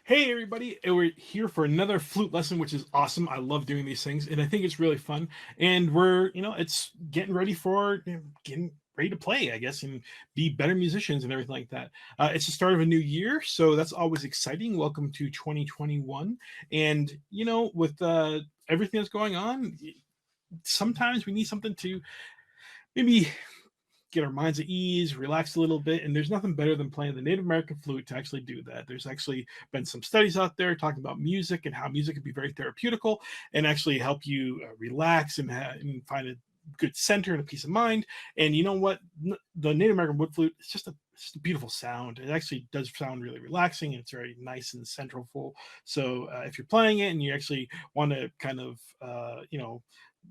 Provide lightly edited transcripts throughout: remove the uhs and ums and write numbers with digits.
Hey everybody, and we're here for another flute lesson, which is awesome. I love doing these things, and I think it's really fun. And it's getting ready for getting ready to play, I guess, and be better musicians and everything like that. It's the start of a new year, so that's always exciting. Welcome to 2021, and with everything that's going on, sometimes we need something to maybe get our minds at ease, relax a little bit. And there's nothing better than playing the Native American flute to actually do that. There's actually been some studies out there talking about music and how music can be very therapeutical and actually help you relax and find a good center and a peace of mind. And you know what? The Native American wood flute, it's just a beautiful sound. It actually does sound really relaxing and it's very nice and centralful. So if you're playing it and you actually want to kind of,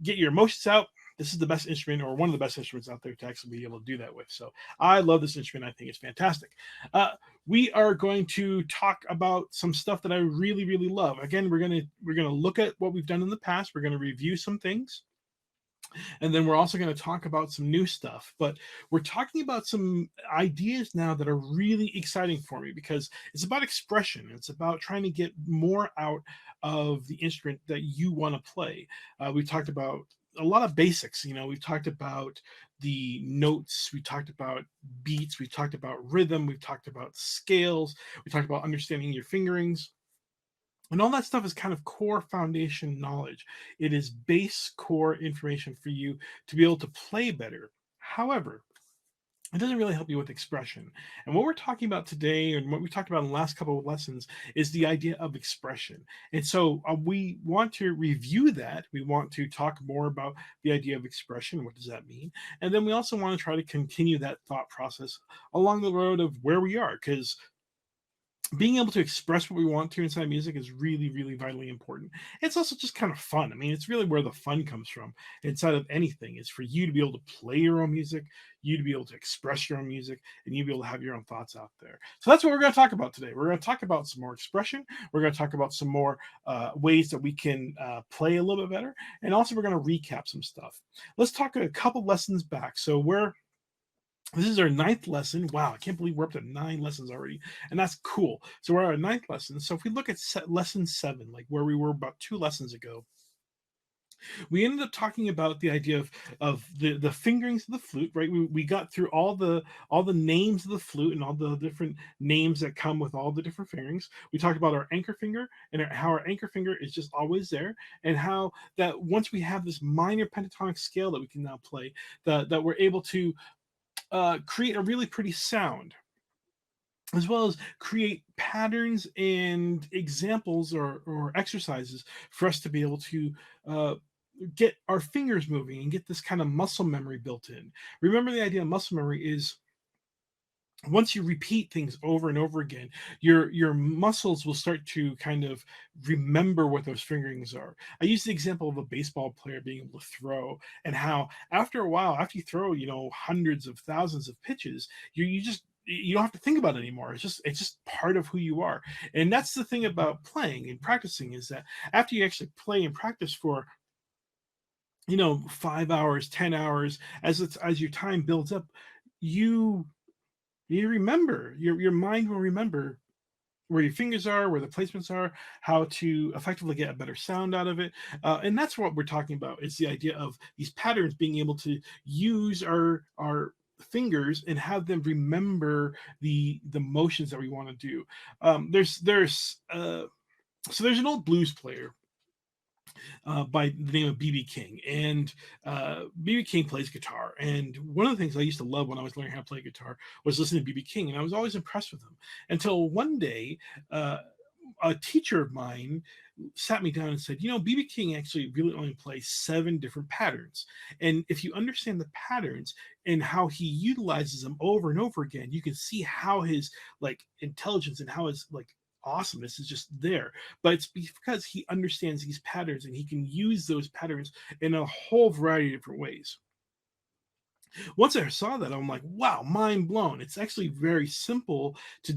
get your emotions out, this is the best instrument or one of the best instruments out there to actually be able to do that with. So I love this instrument. I think it's fantastic. Uh, we are going to talk about some stuff that I really, really love. Again, we're gonna look at what we've done in the past. We're gonna review some things, and then we're also going to talk about some new stuff. But we're talking about some ideas now that are really exciting for me because it's about expression. It's about trying to get more out of the instrument that you want to play. We talked about a lot of basics. We've talked about the notes, we talked about beats, we talked about rhythm, we've talked about scales, we talked about understanding your fingerings, and all that stuff is kind of core foundation knowledge. It is base core information for you to be able to play better. However, it doesn't really help you with expression. And what we're talking about today, and what we talked about in the last couple of lessons, is the idea of expression. And so we want to review that. We want to talk more about the idea of expression. What does that mean? And then we also want to try to continue that thought process along the road of where we are, because being able to express what we want to inside music is really, really vitally important. It's also just kind of fun. I mean, it's really where the fun comes from inside of anything. It's for you to be able to play your own music, you to be able to express your own music, and you to be able to have your own thoughts out there. So that's what we're going to talk about today. We're going to talk about some more expression. We're going to talk about some more ways that we can play a little bit better, and also we're going to recap some stuff. Let's talk a couple lessons back. So we're this is our ninth lesson. Wow, I can't believe we're up to 9 lessons already, and that's cool. So we're at our ninth lesson. So if we look at lesson 7, like where we were about 2 lessons ago, we ended up talking about the idea of the fingerings of the flute. Right, we got through all the names of the flute and all the different names that come with all the different fingerings. We talked about our anchor finger and how our anchor finger is just always there, and how that once we have this minor pentatonic scale that we can now play, that we're able to create a really pretty sound, as well as create patterns and examples or exercises for us to be able to uh, get our fingers moving and get this kind of muscle memory built in. Remember, the idea of muscle memory is once you repeat things over and over again, your muscles will start to kind of remember what those fingerings are. I use the example of a baseball player being able to throw, and how after a while, after you throw hundreds of thousands of pitches, you don't have to think about it anymore. It's just part of who you are. And that's the thing about playing and practicing, is that after you actually play and practice for 5 hours, 10 hours, as your time builds up, you you remember, your mind will remember where your fingers are, where the placements are, how to effectively get a better sound out of it. And that's what we're talking about. It's the idea of these patterns, being able to use our fingers and have them remember the motions that we want to do. There's an old blues player by the name of BB King, and BB King plays guitar. And one of the things I used to love when I was learning how to play guitar was listening to BB King, and I was always impressed with him until one day. A teacher of mine sat me down and said, BB King actually really only plays 7 different patterns. And if you understand the patterns and how he utilizes them over and over again, you can see how his intelligence and how his awesomeness is just there. But it's because he understands these patterns and he can use those patterns in a whole variety of different ways. Once I saw that, I'm like, wow, mind blown. It's actually very simple to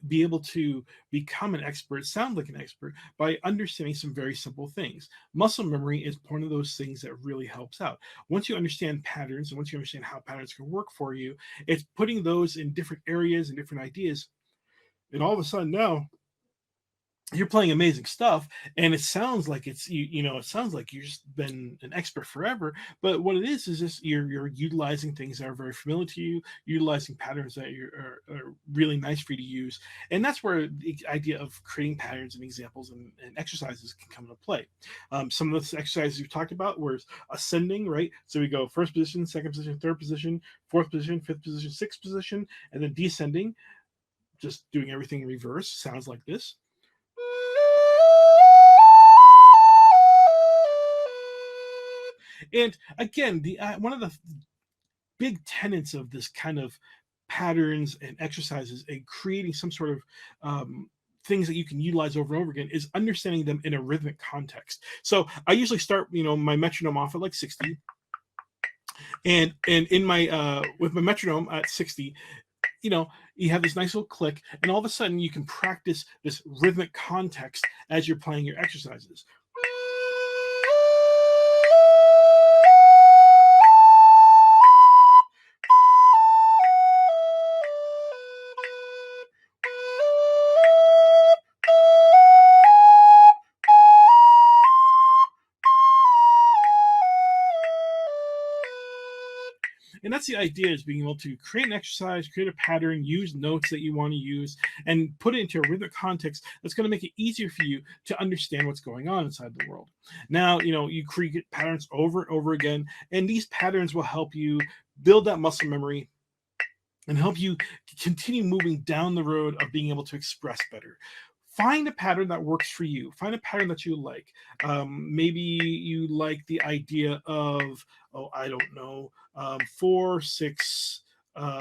be able to become an expert, sound like an expert, by understanding some very simple things. Muscle memory is one of those things that really helps out. Once you understand patterns and once you understand how patterns can work for you, it's putting those in different areas and different ideas. And all of a sudden now, you're playing amazing stuff, and it sounds like it's it sounds like you've just been an expert forever. But what it is just you're utilizing things that are very familiar to you, utilizing patterns that are really nice for you to use. And that's where the idea of creating patterns and examples and exercises can come into play. Some of the exercises we've talked about were ascending, right? So we go first position, second position, third position, fourth position, fifth position, sixth position, and then descending, just doing everything in reverse. Sounds like this. And again, the one of the big tenets of this kind of patterns and exercises and creating some sort of things that you can utilize over and over again is understanding them in a rhythmic context. So I usually start, my metronome off at like 60, and in my with my metronome at 60, you have this nice little click, and all of a sudden you can practice this rhythmic context as you're playing your exercises. And that's the idea, is being able to create an exercise, create a pattern, use notes that you want to use, and put it into a rhythmic context that's going to make it easier for you to understand what's going on inside the world. Now, you create patterns over and over again, and these patterns will help you build that muscle memory and help you continue moving down the road of being able to express better. Find a pattern that works for you. Find a pattern that you like. Maybe you like the idea of, I don't know, 4 6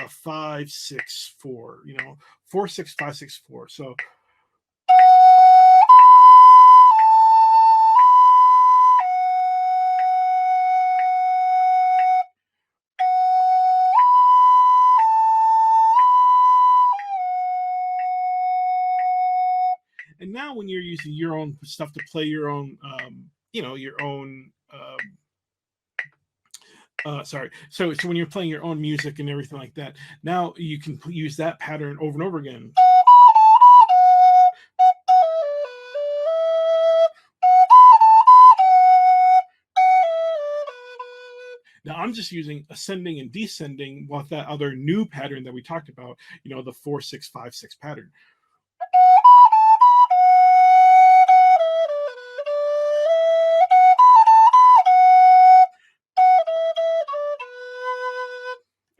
5 6 4. 4 6 5 6 4. So and now when you're using your own stuff to play your own, your own. Sorry. So when you're playing your own music and everything like that, now you can use that pattern over and over again. Now I'm just using ascending and descending with that other new pattern that we talked about, the 4 6 5 6 pattern.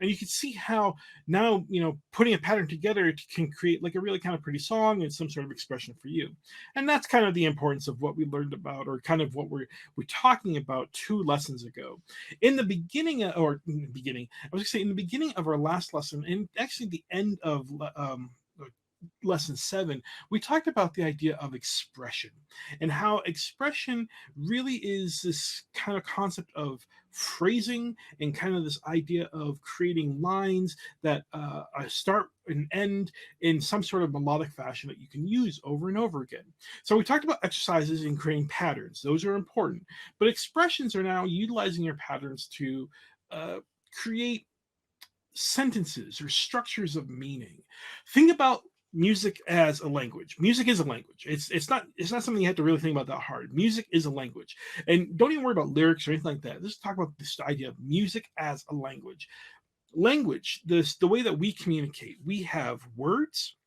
And you can see how now, putting a pattern together can create like a really kind of pretty song and some sort of expression for you. And that's kind of the importance of what we learned about, or kind of what we're talking about 2 lessons ago. In the beginning, or in the beginning, I was going to say in the beginning of our last lesson, and actually the end of lesson 7, we talked about the idea of expression, and how expression really is this kind of concept of phrasing, and kind of this idea of creating lines that start and end in some sort of melodic fashion that you can use over and over again. So we talked about exercises and creating patterns. Those are important. But expressions are now utilizing your patterns to create sentences or structures of meaning. Think about music as a language. Music is a language. It's not something you have to really think about that hard. Music is a language. And don't even worry about lyrics or anything like that. Let's talk about this idea of music as a language. Language, the way that we communicate, we have words,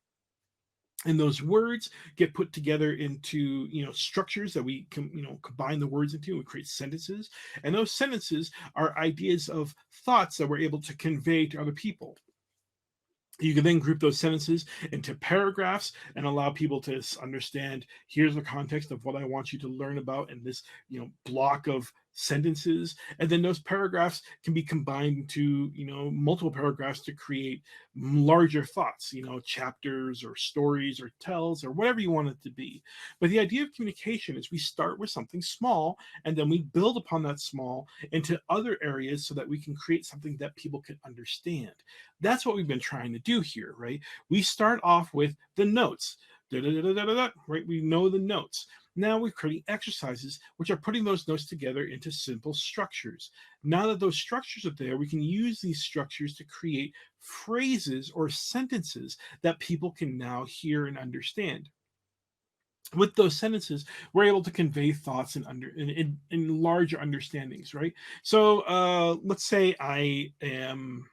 and those words get put together into structures that we can combine the words into, and create sentences, and those sentences are ideas of thoughts that we're able to convey to other people. You can then group those sentences into paragraphs and allow people to understand, here's the context of what I want you to learn about in this block of sentences. And then those paragraphs can be combined into multiple paragraphs to create larger thoughts, chapters or stories or tells or whatever you want it to be. But the idea of communication is we start with something small, and then we build upon that small into other areas so that we can create something that people can understand. That's what we've been trying to do here, right? We start off with the notes, right? We know the notes. Now we're creating exercises which are putting those notes together into simple structures. Now that those structures are there, we can use these structures to create phrases or sentences that people can now hear and understand. with those sentences, we're able to convey thoughts and in larger understandings, right? So let's say I'm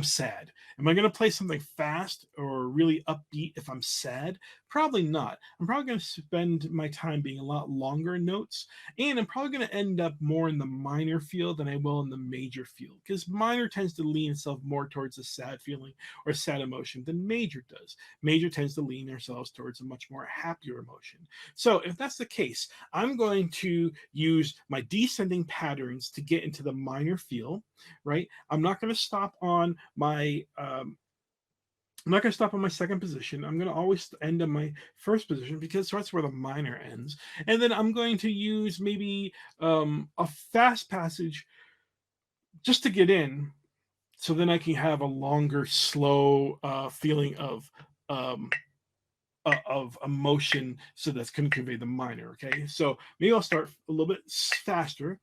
sad. Am I going to play something fast or really upbeat if I'm sad? Probably not. I'm probably going to spend my time being a lot longer in notes, and I'm probably going to end up more in the minor field than I will in the major field, because minor tends to lean itself more towards a sad feeling or sad emotion than major does. Major tends to lean ourselves towards a much more happier emotion. So if that's the case, I'm going to use my descending patterns to get into the minor feel, right? I'm not going to stop on my second position. I'm going to always end on my first position because that's where the minor ends. And then I'm going to use maybe a fast passage just to get in, so then I can have a longer, slow feeling um, of emotion, so that's going to convey the minor. Okay, so maybe I'll start a little bit faster.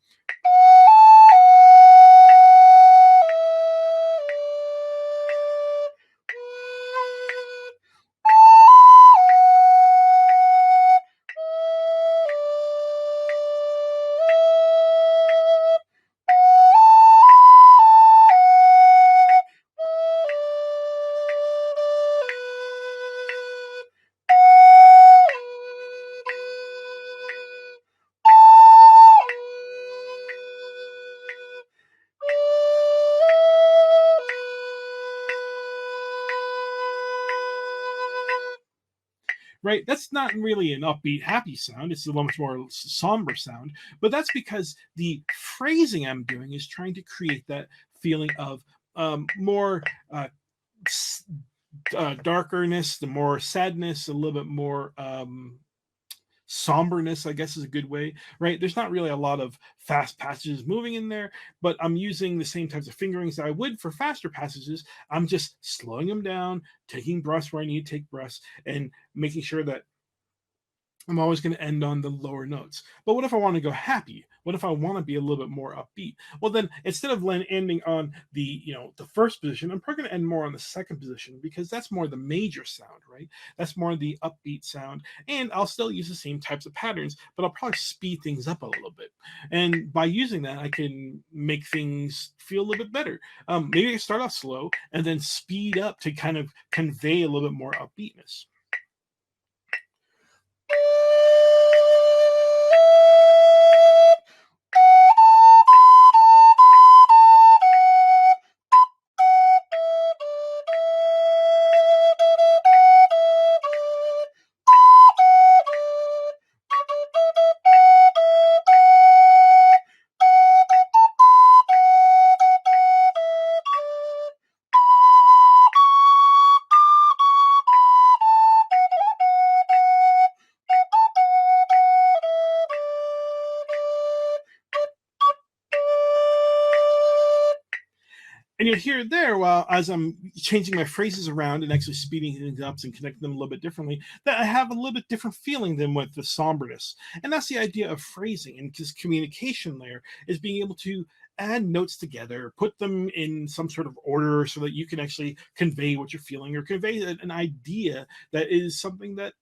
Right? That's not really an upbeat, happy sound. It's a much more somber sound. But that's because the phrasing I'm doing is trying to create that feeling of more darkerness, the more sadness, a little bit more somberness, I guess is a good way, right? There's not really a lot of fast passages moving in there, but I'm using the same types of fingerings that I would for faster passages. I'm just slowing them down, taking breaths where I need to take breaths, and making sure that I'm always going to end on the lower notes. But what if I want to go happy? What if I want to be a little bit more upbeat? Well, then instead of ending on the first position, I'm probably going to end more on the second position, because that's more the major sound, right? That's more the upbeat sound, and I'll still use the same types of patterns, but I'll probably speed things up a little bit. And by using that, I can make things feel a little bit better. Maybe I can start off slow and then speed up to kind of convey a little bit more upbeatness. And you'll hear it there, while as I'm changing my phrases around and actually speeding things up and connecting them a little bit differently, that I have a little bit different feeling than with the somberness. And that's the idea of phrasing, and just communication layer is being able to add notes together, put them in some sort of order so that you can actually convey what you're feeling, or convey an idea that is something that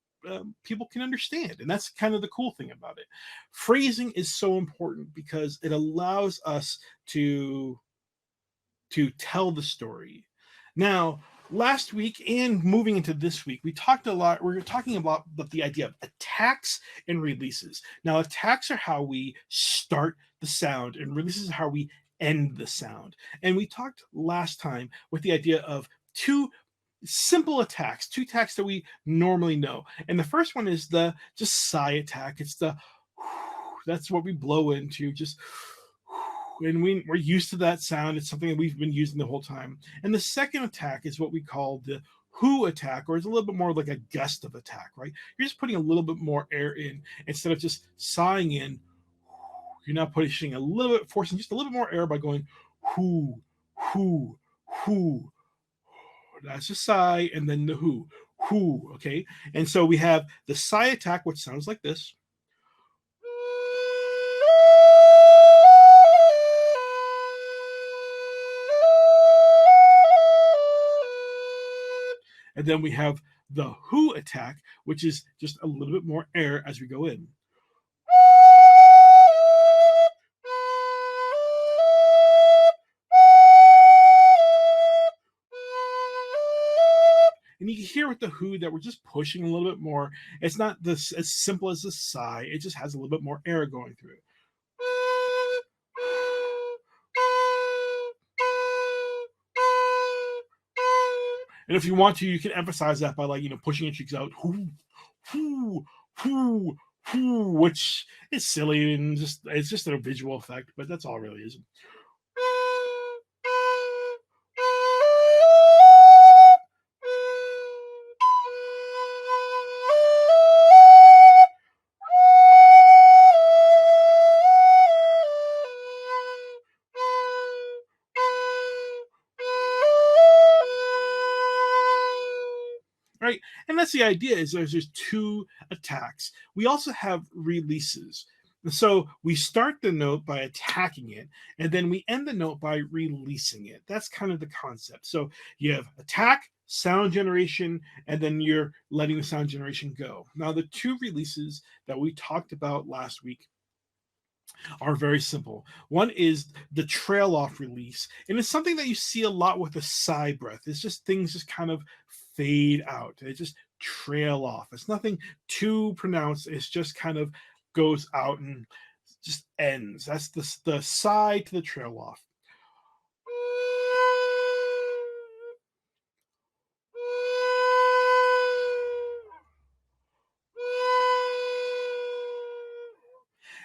people can understand. And that's kind of the cool thing about it. Phrasing is so important because it allows us to tell the story. Now, last week and moving into this week, we talked a lot. We're talking about the idea of attacks and releases. Now, attacks are how we start the sound, and releases are how we end the sound. And we talked last time with the idea of two simple attacks, two attacks that we normally know. And the first one is the just sigh attack. It's the that's what we blow into, just, and we're used to that sound. It's something that we've been using the whole time. And the second attack is what we call the who attack, or it's a little bit more like a gust of attack, right? You're just putting a little bit more air in instead of just sighing in. You're now pushing a little bit, forcing just a little bit more air by going who, who, who. That's a sigh, and then the who, who. Okay, and so we have the sigh attack, which sounds like this. And then we have the who attack, which is just a little bit more air as we go in. And you can hear with the who that we're just pushing a little bit more. It's not this as simple as a sigh. It just has a little bit more air going through it. And if you want to, you can emphasize that by, like, pushing your cheeks out, whoo, whoo, whoo, whoo, which is silly and it's just a visual effect, but that's all it really is. Right? And that's the idea, is there's two attacks. We also have releases. So we start the note by attacking it, and then we end the note by releasing it. That's kind of the concept. So you have attack, sound generation, and then you're letting the sound generation go. Now, the two releases that we talked about last week are very simple. One is the trail off release, and it's something that you see a lot with the sigh breath. It's just things just kind of fade out. They just trail off. It's nothing too pronounced. It's just kind of goes out and just ends. That's the sigh to the trail off.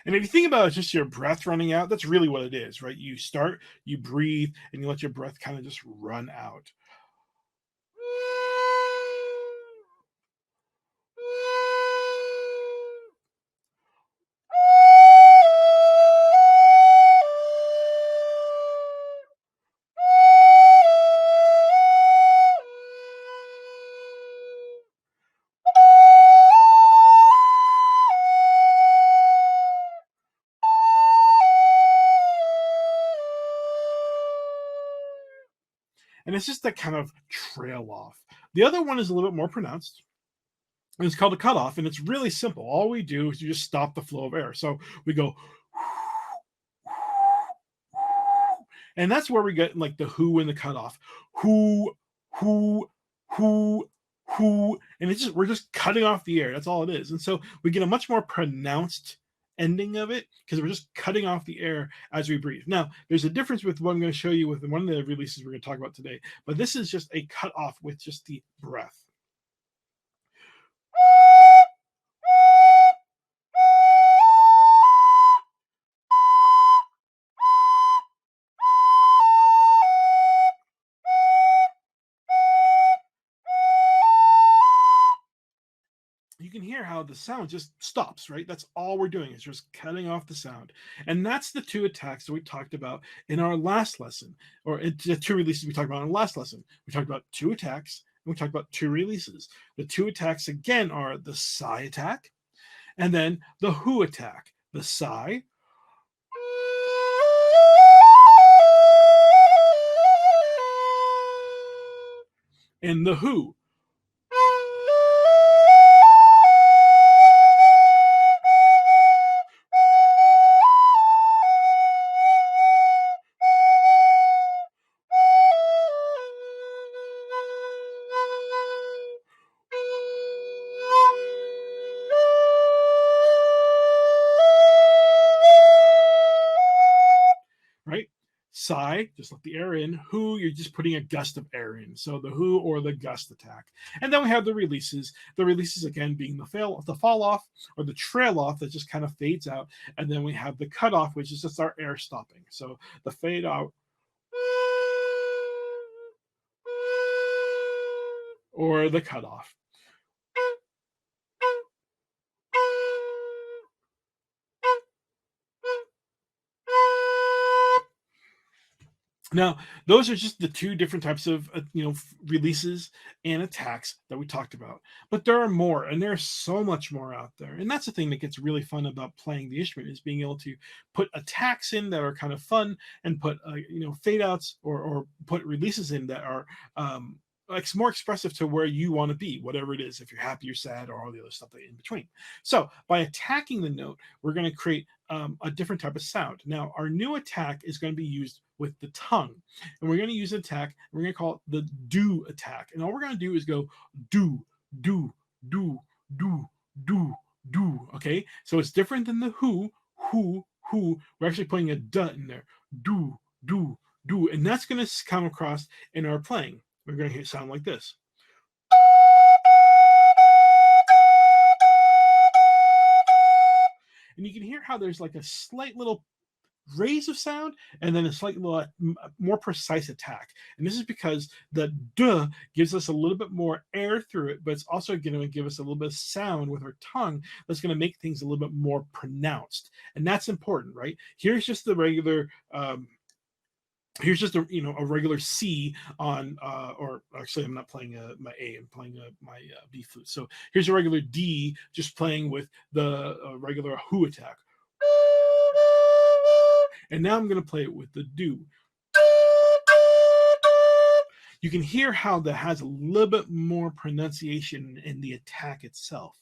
And if you think about it, just your breath running out, that's really what it is, right? You start, you breathe, and you let your breath kind of just run out. And it's just that kind of trail off. The other one is a little bit more pronounced. And it's called a cutoff, and it's really simple. All we do is you just stop the flow of air. So we go, and that's where we get like the who and the cutoff. Who, who, who, who, and it's just we're just cutting off the air. That's all it is. And so we get a much more pronounced ending of it because we're just cutting off the air as we breathe. Now, there's a difference with what I'm going to show you with one of the releases we're going to talk about today, but this is just a cut off with just the breath. You can hear how the sound just stops, right? That's all we're doing is just cutting off the sound. And that's the two attacks that we talked about in our last lesson, or the two releases we talked about in the last lesson. We talked about two attacks and we talked about two releases. The two attacks again are the sigh attack and then the who attack. The sigh and the who. Right? Sigh, just let the air in. Who, you're just putting a gust of air in. So the who or the gust attack. And then we have the releases. The releases again being the fall off or the trail off that just kind of fades out. And then we have the cut off, which is just our air stopping. So the fade out or the cut off. Now, those are just the two different types of releases and attacks that we talked about. But there are more, and there's so much more out there. And that's the thing that gets really fun about playing the instrument is being able to put attacks in that are kind of fun, and put fade outs or put releases in that are more expressive to where you want to be, whatever it is, if you're happy or sad or all the other stuff in between. So by attacking the note, we're going to create a different type of sound. Now, our new attack is going to be used with the tongue, and we're going to use an attack. We're going to call it the do attack, and all we're going to do is go do, do, do, do, do, do. Okay, so it's different than the who, who, who. We're actually putting a duh in there. Do, do, do, and that's going to come across in our playing. We're going to hear it sound like this. And you can hear how there's like a slight little raise of sound and then a slightly more precise attack. And this is because the duh gives us a little bit more air through it, but it's also going to give us a little bit of sound with our tongue that's going to make things a little bit more pronounced. And that's important, right? Here's just the regular here's just a regular C on or actually I'm not playing my A, I'm playing my B flute. So here's a regular D just playing with the regular who attack. And now I'm going to play it with the do. You can hear how that has a little bit more pronunciation in the attack itself.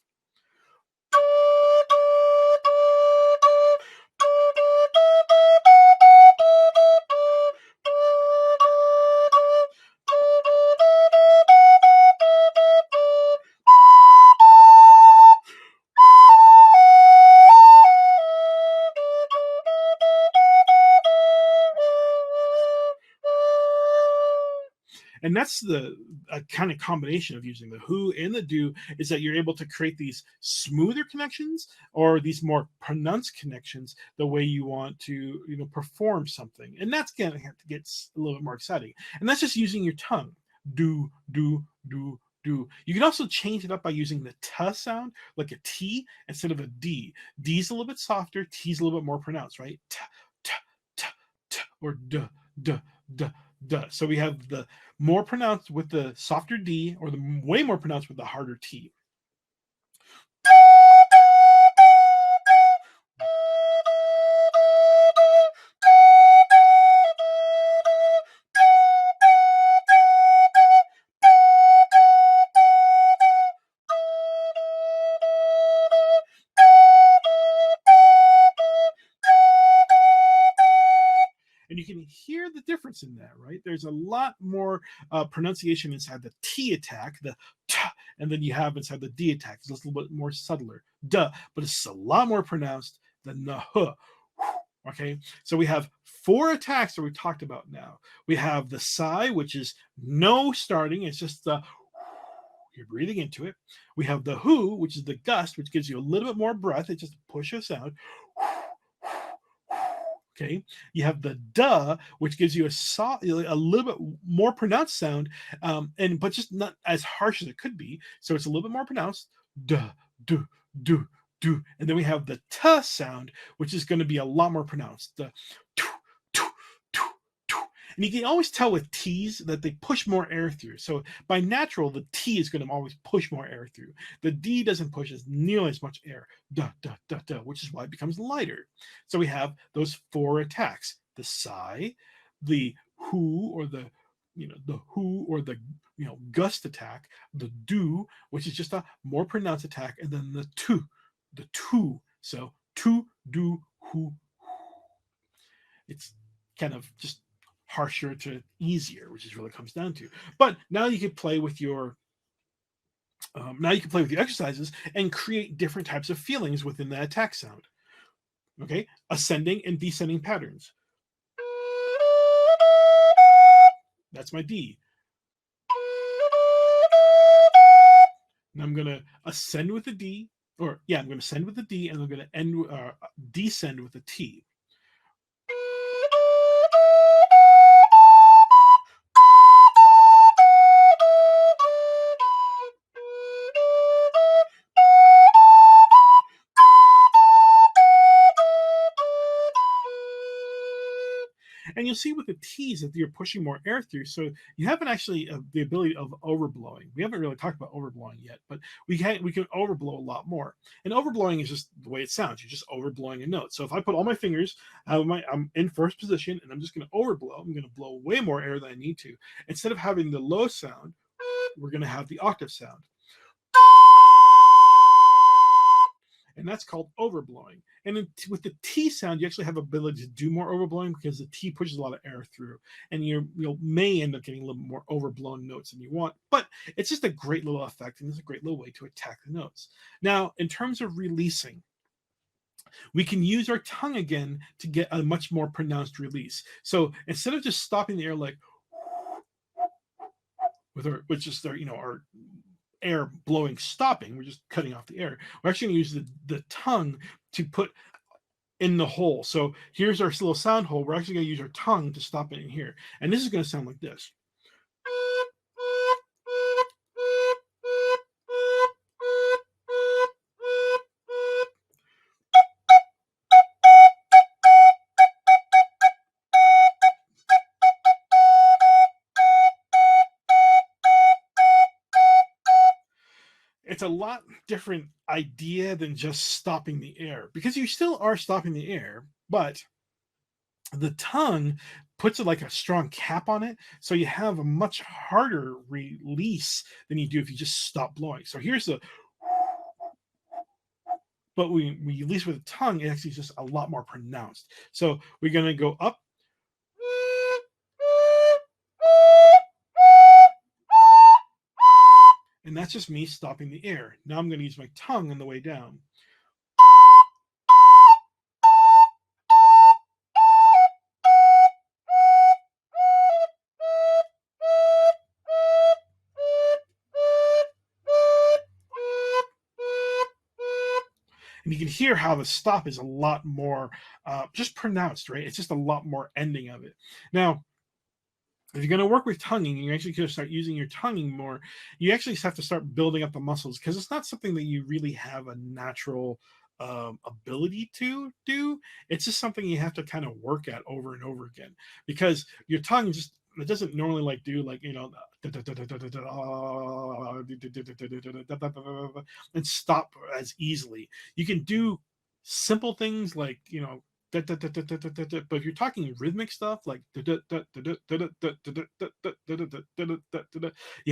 And that's the kind of combination of using the who and the do, is that you're able to create these smoother connections or these more pronounced connections the way you want to perform something. And that's going to have to get a little bit more exciting. And that's just using your tongue. Do, do, do, do. You can also change it up by using the t sound, like a T instead of a D. D's a little bit softer, T's a little bit more pronounced, right? T, t, t, t, or d, d, d. Duh. So we have the more pronounced with the softer D, or the way more pronounced with the harder T. And you can hear the difference in that, right? There's a lot more pronunciation inside the T attack, the t, and then you have inside the D attack. It's a little bit more subtler, duh, but it's a lot more pronounced than the huh. Okay, so we have 4 attacks that we talked about now. We have the sigh, which is no starting, it's just the you're breathing into it. We have the who, which is the gust, which gives you a little bit more breath. It's just a push of sound. Okay, you have the duh, which gives you a little bit more pronounced sound, but just not as harsh as it could be. So it's a little bit more pronounced. Duh, do, do, do, and then we have the t sound, which is going to be a lot more pronounced. The and you can always tell with T's that they push more air through. So by natural, the T is going to always push more air through. The D doesn't push as nearly as much air, duh, duh, duh, duh, which is why it becomes lighter. So we have those 4 attacks: the sigh, the who, or the gust attack, the do, which is just a more pronounced attack, and then the two. So to, do, who. It's kind of just harsher to easier, which is really comes down to. But now you can play with your exercises and create different types of feelings within the attack sound. Okay, ascending and descending patterns. That's my D. And I'm going to ascend with the D, I'm going to ascend with the D, and I'm going to descend with the T. And you'll see with the T's that you're pushing more air through. So you haven't actually the ability of overblowing. We haven't really talked about overblowing yet, but we can overblow a lot more. And overblowing is just the way it sounds. You're just overblowing a note. So if I put all my fingers, I'm in first position, and I'm just going to overblow. I'm going to blow way more air than I need to. Instead of having the low sound, we're going to have the octave sound. And that's called overblowing. And with the T sound, you actually have ability to do more overblowing because the T pushes a lot of air through, and you may end up getting a little more overblown notes than you want. But it's just a great little effect, and it's a great little way to attack the notes. Now, in terms of releasing, we can use our tongue again to get a much more pronounced release. So instead of just stopping the air like with our, which is our, our air blowing stopping, we're just cutting off the air. We're actually going to use the tongue to put in the hole. So here's our little sound hole. We're actually going to use our tongue to stop it in here. And this is going to sound like this. It's a lot different idea than just stopping the air, because you still are stopping the air, but the tongue puts it like a strong cap on it, so you have a much harder release than you do if you just stop blowing. So here's the, but we release with the tongue, it actually is just a lot more pronounced. So we're going to go up, and that's just me stopping the air. Now I'm going to use my tongue on the way down. And you can hear how the stop is a lot more just pronounced, right? It's just a lot more ending of it. Now, if you're going to work with tonguing, you actually could start using your tonguing more. You actually have to start building up the muscles, because it's not something that you really have a natural ability to do. It's just something you have to kind of work at over and over again, because your tongue just, it doesn't normally like do like, and stop as easily. You can do simple things like, but if you're talking rhythmic stuff like you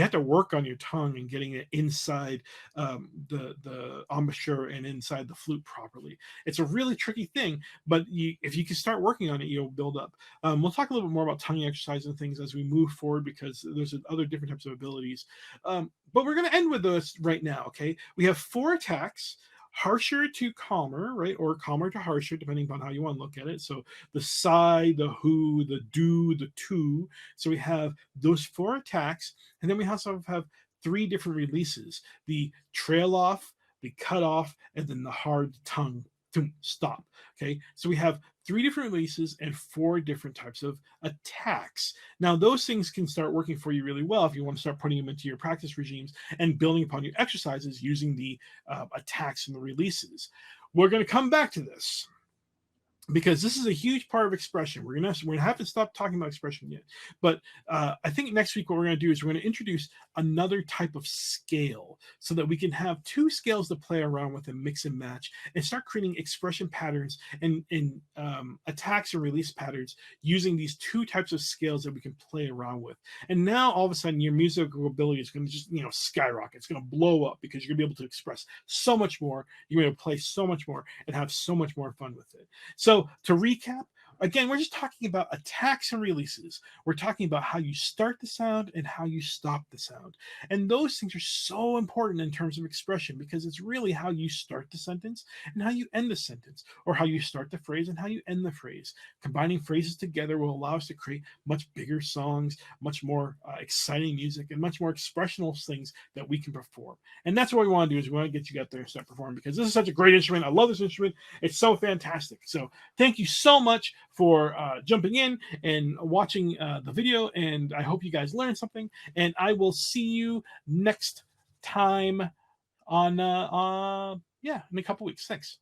have to work on your tongue and getting it inside the embouchure and inside the flute properly. It's a really tricky thing, but if you can start working on it, you'll build up. We'll talk a little bit more about tongue exercise and things as we move forward, because there's other different types of abilities. But we're going to end with this right now. Okay, we have 4 attacks: harsher to calmer, right? Or calmer to harsher, depending upon how you want to look at it. So the sigh, the who, the do, the to. So we have those 4 attacks. And then we also have 3 different releases: the trail off, the cut off, and then the hard tongue to stop. Okay. So we have 3 different releases and 4 different types of attacks. Now, those things can start working for you really well if you want to start putting them into your practice regimes and building upon your exercises using the attacks and the releases. We're going to come back to this, because this is a huge part of expression. We're gonna have to stop talking about expression yet, but I think next week what we're gonna do is we're gonna introduce another type of scale, so that we can have 2 scales to play around with and mix and match, and start creating expression patterns and attacks and release patterns using these 2 types of scales that we can play around with. And now all of a sudden your musical ability is going to just skyrocket. It's going to blow up, because you're going to be able to express so much more. You're going to play so much more and have so much more fun with it. So to recap, again, we're just talking about attacks and releases. We're talking about how you start the sound and how you stop the sound. And those things are so important in terms of expression, because it's really how you start the sentence and how you end the sentence, or how you start the phrase and how you end the phrase. Combining phrases together will allow us to create much bigger songs, much more exciting music, and much more expressional things that we can perform. And that's what we want to do, is we want to get you out there and start performing, because this is such a great instrument. I love this instrument. It's so fantastic. So thank you so much for jumping in and watching the video, and I hope you guys learned something, and I will see you next time on in a couple weeks. Thanks.